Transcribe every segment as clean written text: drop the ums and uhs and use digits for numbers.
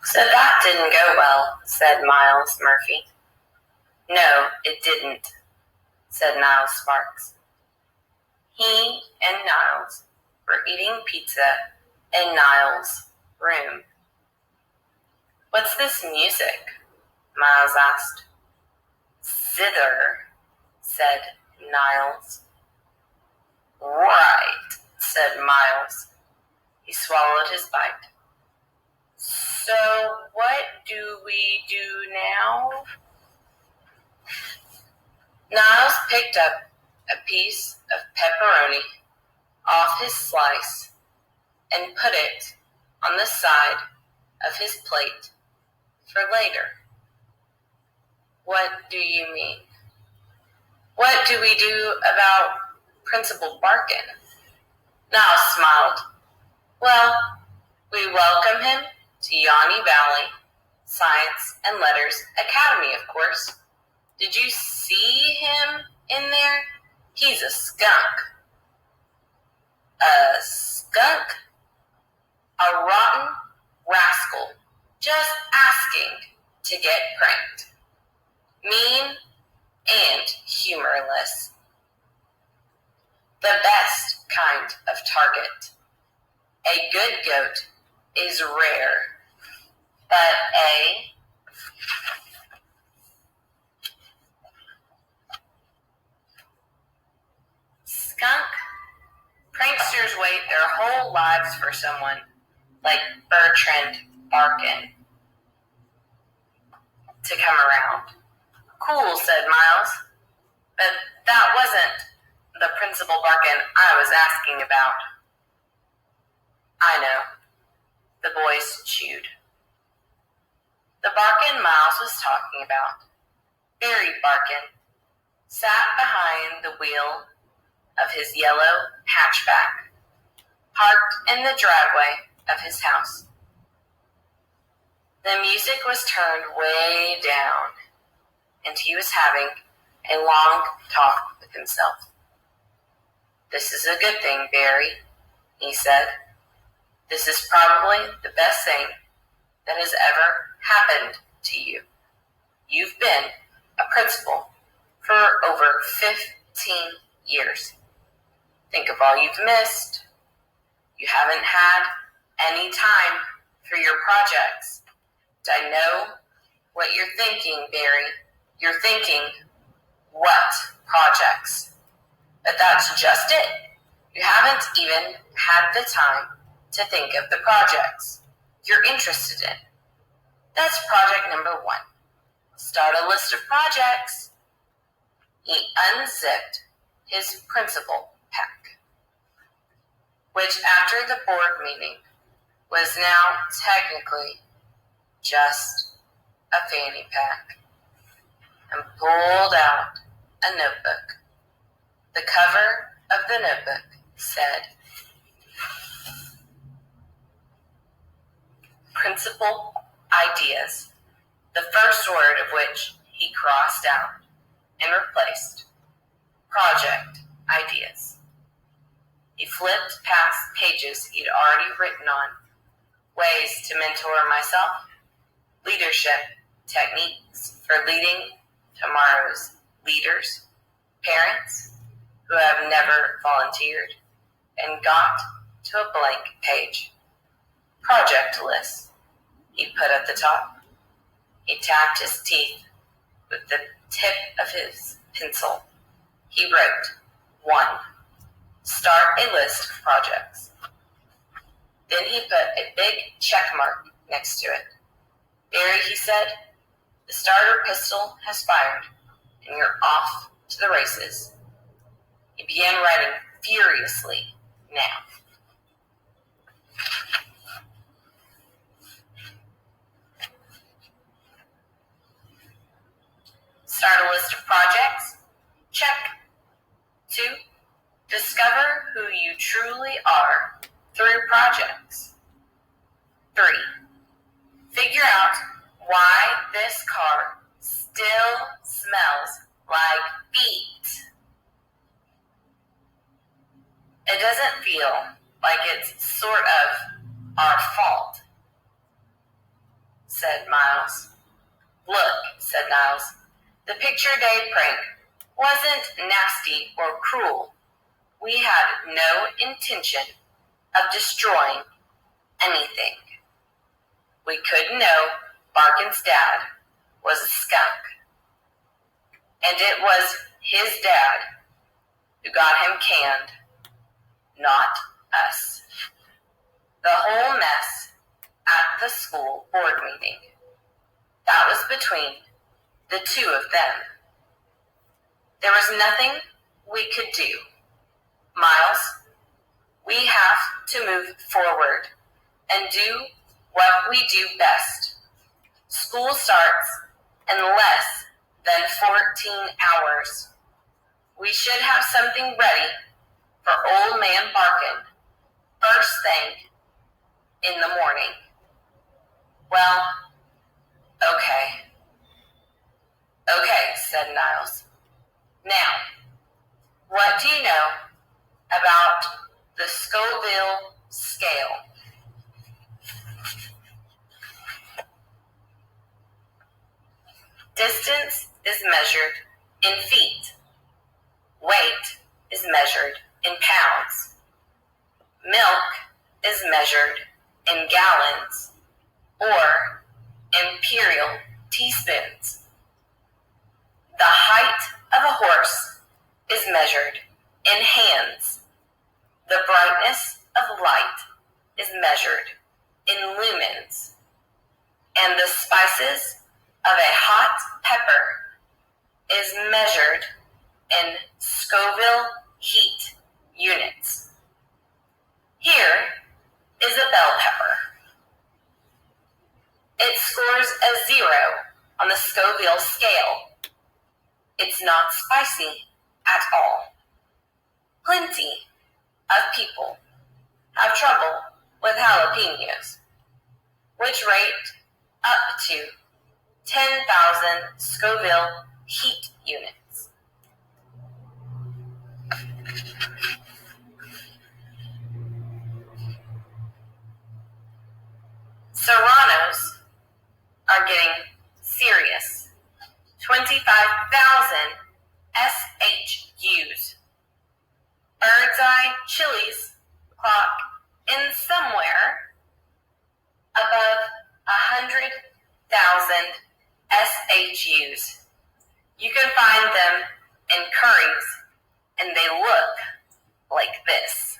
So that didn't go well, said Miles Murphy. No, it didn't, said Niles Sparks. He and Niles were eating pizza in Niles' room. What's this music? Miles asked. Zither, said Niles. Right, said Miles. He swallowed his bite. So what do we do now? Niles picked up a piece of pepperoni off his slice and put it on the side of his plate for later. What do you mean? What do we do about Principal Barkin? Niles smiled. Well, we welcome him to Yanni Valley Science and Letters Academy, of course. Did you see him in there? He's a skunk. A skunk? A rotten rascal, just asking to get pranked. Mean and humorless. The best kind of target. A good goat is rare, but a skunk? Pranksters wait their whole lives for someone like Bertrand Barkin to come around. Cool, said Miles, but that wasn't the Principal Barkin I was asking about. I know, the boys chewed. The Barkin Miles was talking about, Barry Barkin, sat behind the wheel of his yellow hatchback, parked in the driveway of his house. The music was turned way down, and he was having a long talk with himself. This is a good thing, Barry, he said. This is probably the best thing that has ever happened to you. You've been a principal for over 15 years. Think of all you've missed. You haven't had any time for your projects. I know what you're thinking, Barry. You're thinking, what projects? But that's just it. You haven't even had the time to think of the projects you're interested in. That's project number 1. Start a list of projects. He unzipped his principal pack, which after the board meeting was now technically just a fanny pack, and pulled out a notebook. The cover of the notebook said, Principal Ideas, the first word of which he crossed out and replaced Project Ideas. He flipped past pages he'd already written on, ways to mentor myself, leadership techniques for leading tomorrow's leaders, parents who have never volunteered, and got to a blank page. Project list, he put at the top. He tapped his teeth with the tip of his pencil. He wrote, 1. Start a list of projects. Then he put a big check mark next to it. Barry, he said, the starter pistol has fired, and you're off to the races. He began writing furiously now. Start a list of projects. Check. 2. Discover who you truly are through projects. 3. Figure out why this car still smells like feet. It doesn't feel like it's sort of our fault. said Miles. Look, said Niles, the picture day prank wasn't nasty or cruel. We had no intention of destroying anything. We could know Barkin's dad was a skunk. And it was his dad who got him canned, not us. The whole mess at the school board meeting, that was between the two of them. There was nothing we could do. Miles, we have to move forward and do what we do best. School starts in less than 14 hours. We should have something ready for old man Barkin first thing in the morning. Well, okay. Okay, said Niles. Now, what do you know about the Scoville Scale? Distance is measured in feet. Weight is measured in pounds. Milk is measured in gallons or imperial teaspoons. The height of a horse is measured in hands. The brightness of light is measured in lumens. And the spices of a hot pepper is measured in Scoville heat units. Here is a bell pepper. It scores a 0 on the Scoville scale. It's not spicy at all. Plenty of people have trouble with jalapenos, which rate up to 10,000 Scoville heat units. Serranos are getting serious. 25,000 SHUs. Bird's eye chilies clock in somewhere above 100,000 SHUs. You can find them in curries, and they look like this.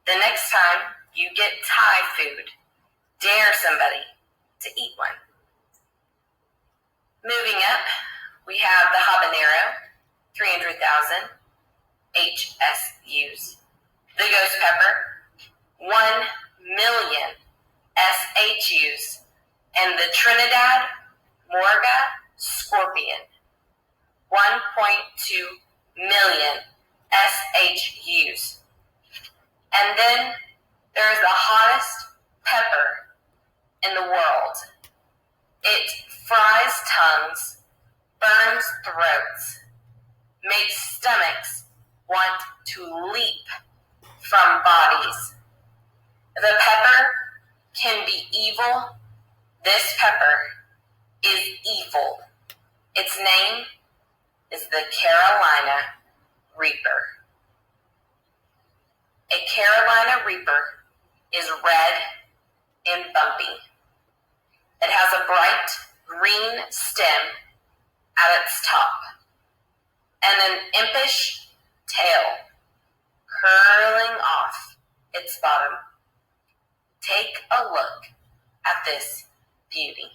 The next time you get Thai food, dare somebody to eat one. Moving up, we have the habanero, 300,000 HSUs. The ghost pepper, 1 million SHUs. And the Trinidad Morga scorpion, 1.2 million SHUs. And then there's the hottest pepper in the world. It fries tongues, burns throats, makes stomachs want to leap from bodies. The pepper can be evil. This pepper is evil. Its name is the Carolina Reaper. A Carolina Reaper is red and bumpy. It has a bright green stem at its top and an impish tail curling off its bottom. Take a look at this beauty.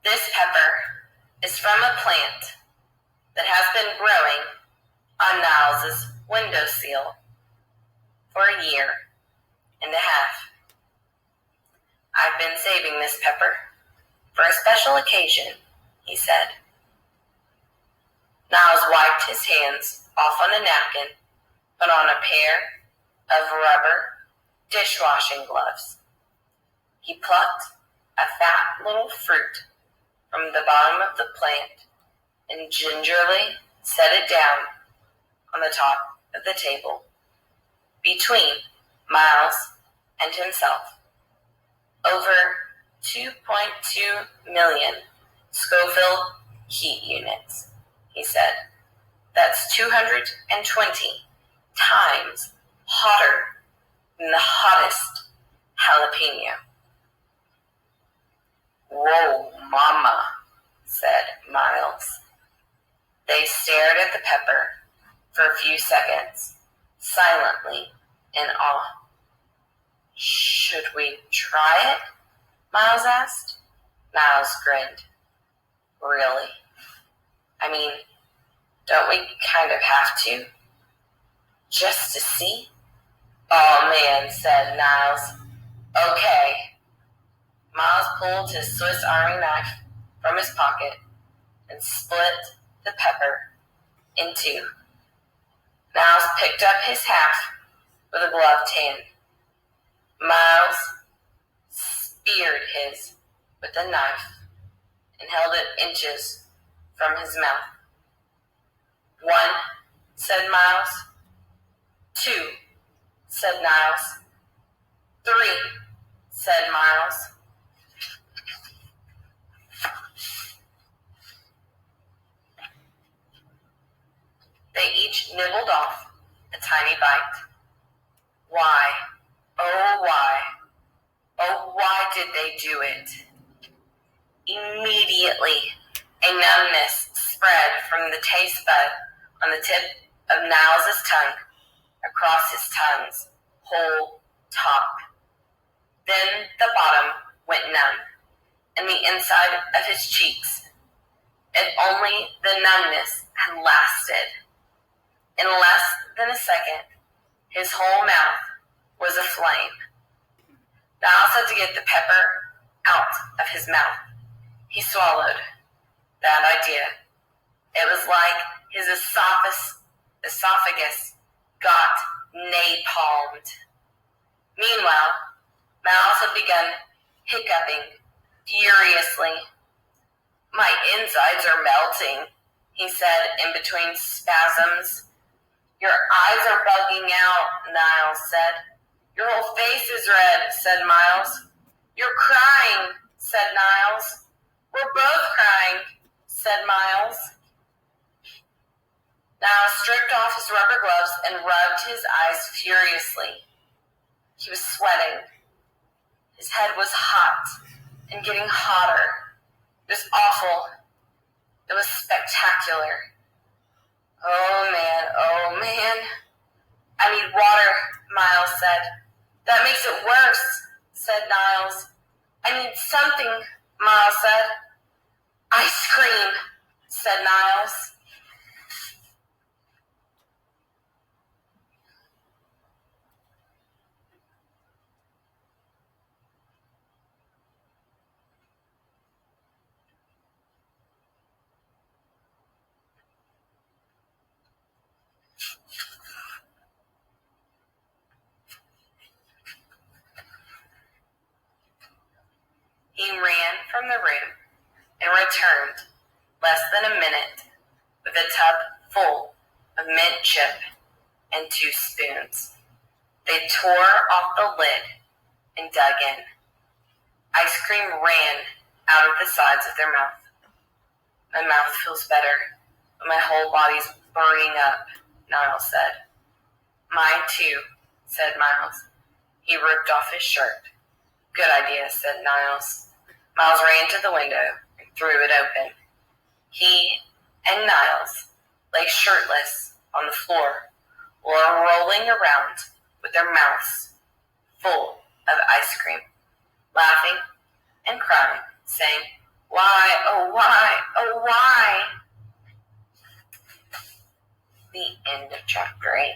This pepper is from a plant that has been growing on Niles's windowsill for a year and a half. I've been saving this pepper for a special occasion, he said. Niles wiped his hands off on a napkin, put on a pair of rubber dishwashing gloves. He plucked a fat little fruit from the bottom of the plant and gingerly set it down on the top of the table between Miles and himself. Over 2.2 million Scoville heat units, he said. That's 220 times hotter than the hottest jalapeno. Whoa, mama, said Miles. They stared at the pepper for a few seconds, silently in awe. Should we try it? Miles asked. Miles grinned. Really? I mean, don't we kind of have to? Just to see? Oh man, said Niles. Okay. Miles pulled his Swiss Army knife from his pocket and split the pepper in two. Miles picked up his half with a gloved hand. Miles speared his with a knife and held it inches from his mouth. 1, said Miles. 2, said Niles. 3, said Miles. They each nibbled off a tiny bite. Why, oh why did they do it? Immediately, a numbness spread from the taste bud on the tip of Niles' tongue across his tongue's whole top. Then the bottom went numb, and the inside of his cheeks. If only the numbness had lasted. In less than a second, his whole mouth was aflame. Niles had to get the pepper out of his mouth. He swallowed. Bad idea. It was like his esophagus got napalmed. Meanwhile, Miles had begun hiccuping furiously. My insides are melting, he said in between spasms. Your eyes are bugging out, Niles said. Your whole face is red, said Miles. You're crying, said Niles. We're both crying, said Miles. Niles stripped off his rubber gloves and rubbed his eyes furiously. He was sweating. His head was hot and getting hotter. It was awful. It was spectacular. Oh man. I need water, Miles said. That makes it worse, said Niles. I need something, Miles said. Ice cream, said Niles. He ran from the room and returned less than a minute with a tub full of mint chip and 2 spoons. They tore off the lid and dug in. Ice cream ran out of the sides of their mouth. My mouth feels better, but my whole body's burning up, Niles said. Mine too, said Miles. He ripped off his shirt. Good idea, said Niles. Miles ran to the window and threw it open. He and Niles lay shirtless on the floor or rolling around with their mouths full of ice cream, laughing and crying, saying, why, oh why? The end of chapter 8.